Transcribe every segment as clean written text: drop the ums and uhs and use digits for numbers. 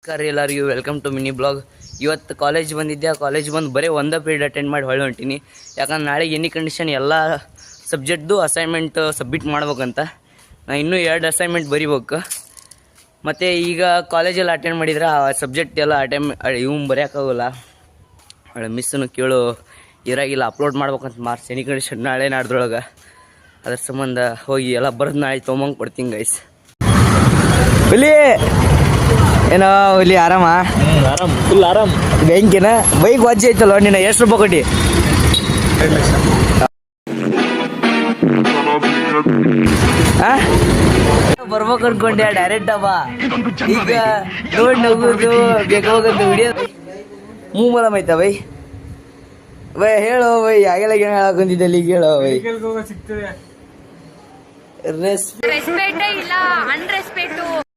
ನಮಸ್ಕಾರ ಎಲ್ಲರಿಗೂ welcome to mini blog. ಇವತ್ತು ಕಾಲೇಜ್ ಬಂದಿದ್ದೆ. ಕಾಲೇಜ್ ಬಂದು ಬರೀ ಒಂದೇ ಪೀರಿಯಡ್ ಅಟೆಂಡ್ ಮಾಡಿ ಹೊಳ್ಳಿ ಹೊಂಟೀನಿ. ಯಾಕಂದ್ರೆ ನಾಳೆ ಎನಿ ಕಂಡೀಷನ್ ಎಲ್ಲ ಸಬ್ಜೆಕ್ಟ್ದು ಅಸೈನ್ಮೆಂಟ್ ಸಬ್ಮಿಟ್ ಮಾಡ್ಬೇಕಂತ. ನಾನು ಇನ್ನೂ 2 ಅಸೈನ್ಮೆಂಟ್ ಬರಿಬೇಕು. ಮತ್ತು ಈಗ ಕಾಲೇಜೆಲ್ಲ ಅಟೆಂಡ್ ಮಾಡಿದ್ರೆ ಆ ಸಬ್ಜೆಕ್ಟ್ ಎಲ್ಲ ಇವು ಬರೆಯೋಕ್ಕಾಗಲ್ಲ. ಒಳ್ಳೆ ಮಿಸ್ಸನ್ನು ಕೇಳು ಇರಾಗಿಲ್ಲ, ಅಪ್ಲೋಡ್ ಮಾಡ್ಬೇಕಂತ ಮಾರ್ಕ್ಸ್ ಎನಿ ಕಂಡೀಷನ್ ನಾಳೆ ನಾಡ್ದ್ರೊಳಗೆ. ಅದ್ರ ಸಂಬಂಧ ಹೋಗಿ ಎಲ್ಲ ಬರೆದು ನಾಳೆ ತೊಗೊಂಬಂಗೆ ಕೊಡ್ತೀನಿ ಗೈಸ್. ಹುಲಿ ಏನೋ ಹುಲಿ ಆರಾಮ? ಆರಾಮ್, ಫುಲ್ ಆರಾಮ್. ಬ್ಯಾಂಕಿನ ಬೈಕ್ ವಾಜಿ ಐತಲ್ಲ ನಿನ್ನ ಎಷ್ಟು ರೂಪಾಯಿ ಕೊಟ್ಟು? 2 ಲಕ್ಷ. ಬರ್ಬೇಕು ಅನ್ಕೊಂಡೆ ಡೈರೆಕ್ಟ್ ಅವ. ಈಗ ನೋಡಿ ನಗುದು ಬೇಕಾಗಂತ ವಿಡಿಯೋ ಮೂಮಲ ಮೈತ ಬೈ ಹೇಳೋ ಬೈ. ಆಗೆಲ್ಲ ಏನು ಹೇಳಕಂತಿದ್ದಲ್ಲಿ ಈಗ ಹೇಳೋ ಬೈ.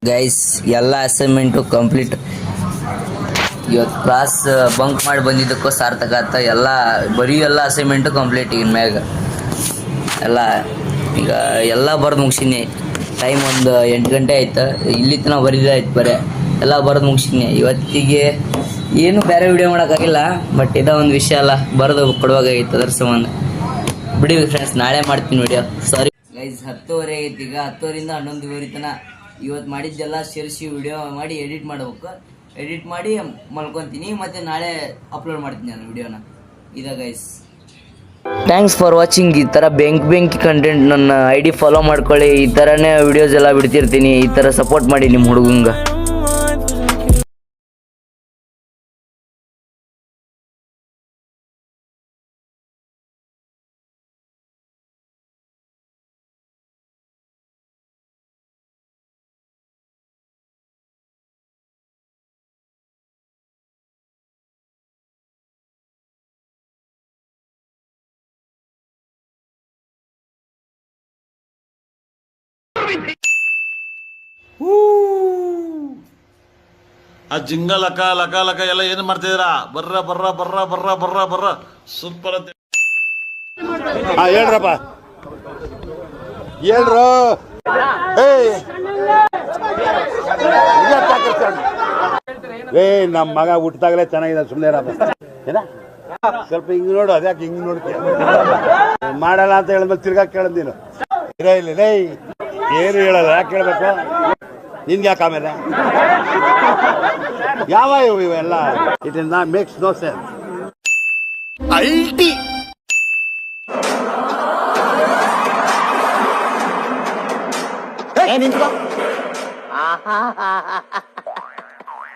ಗೈಸ್ ಎಲ್ಲ ಅಸೈನ್ಮೆಂಟು ಕಂಪ್ಲೀಟ್. ಇವತ್ತು ಕ್ಲಾಸ್ ಬಂಕ್ ಮಾಡಿ ಬಂದಿದ್ದಕ್ಕೂ ಸಾರ್ಥಕ ಆತ. ಎಲ್ಲ ಎಲ್ಲ ಅಸೈನ್ಮೆಂಟು ಕಂಪ್ಲೀಟ್. ಇನ್ ಮ್ಯಾಗ ಎಲ್ಲ ಈಗ ಎಲ್ಲ ಬರೆದು ಮುಗಿಸಿನಿ. ಟೈಮ್ ಒಂದು 8 ಗಂಟೆ ಆಯ್ತು. ಇಲ್ಲಿ ತನಕ ಬರೀದಾಯ್ತು. ಬರೀ ಎಲ್ಲ ಬರೆದು ಮುಗಿಸಿನಿ. ಇವತ್ತಿಗೆ ಏನು ಬೇರೆ ವಿಡಿಯೋ ಮಾಡೋಕ್ಕಾಗಿಲ್ಲ. ಬಟ್ ಇದೋ ಒಂದು ವಿಷಯ ಅಲ್ಲ, ಬರೆದು ಕೊಡುವಾಗಾಗಿತ್ತು. ಅದ್ರ ಸಂಬಂಧ ಬಿಡಿ ಫ್ರೆಂಡ್ಸ್, ನಾಳೆ ಮಾಡ್ತೀನಿ ವಿಡಿಯೋ. ಸಾರಿ ಗೈಸ್, 10:30 ಆಗೈತಿ. ಈಗ 10:00ರಿಂದ 11:00 ತನಕ ಇವತ್ತು ಮಾಡಿದ್ದೆಲ್ಲ ಸೇರಿಸಿ ವಿಡಿಯೋ ಮಾಡಿ ಎಡಿಟ್ ಮಾಡ್ಬೇಕು. ಎಡಿಟ್ ಮಾಡಿ ಮಲ್ಕೊತೀನಿ. ಮತ್ತು ನಾಳೆ ಅಪ್ಲೋಡ್ ಮಾಡ್ತೀನಿ ನಾನು ವಿಡಿಯೋನ. ಇದೆ ಗೈಸ್, ಥ್ಯಾಂಕ್ಸ್ ಫಾರ್ ವಾಚಿಂಗ್. ಈ ಥರ ಬೆಂಕಿ ಕಂಟೆಂಟ್ ನನ್ನ ID ಫಾಲೋ ಮಾಡ್ಕೊಳ್ಳಿ. ಈ ಥರನೇ ವಿಡಿಯೋಸ್ ಎಲ್ಲ ಬಿಡ್ತಿರ್ತೀನಿ. ಈ ಥರ ಸಪೋರ್ಟ್ ಮಾಡಿ ನಿಮ್ಮ ಹುಡುಗಂಗೆ. ಆ ಜಿಂಗ ಲಕ ಲಕ ಲಕ ಎಲ್ಲ ಏನು ಮಾಡ್ತಿದ್ದೀರಾ? ಬರ್ರ ಬರ್ರ ಬರ್ರ ಬರ್ರ ಬರ್ರ ಬರ್ರ ಸೂಪರ್ ಅಂತ ಹೇಳ್ರಪ್ಪ, ಹೇಳ್ರು. ನಮ್ಮ ಮಗ ಹುಟ್ಟಿದಾಗಲೇ ಚೆನ್ನಾಗಿದೆ. ಸುಮ್ಮನೆ ಏನ ಸ್ವಲ್ಪ ಹಿಂಗ್ ನೋಡು. ಅದ್ಯಾಕೆ ಹಿಂಗ್ ನೋಡ್ತೀಯ? ಮಾಡಲ್ಲ ಅಂತ ಹೇಳಿದ್ಮೇಲೆ ತಿರ್ಗಾ ಕೇಳದ್ ನೀನು. ಇಲ್ಲ ಲೇ, ಏನು ಹೇಳಲ್ಲ. ಯಾಕೆ ಕೇಳ್ಬೇಕು ನಿನ್ಗೆ? ಯಾಕೆ ಆಮೇಲೆ ಯಾವ ಇವೆಲ್ಲ? It is not makes no sense. ಅಲ್ಟಿ ನಿಂತ್ಕೋ.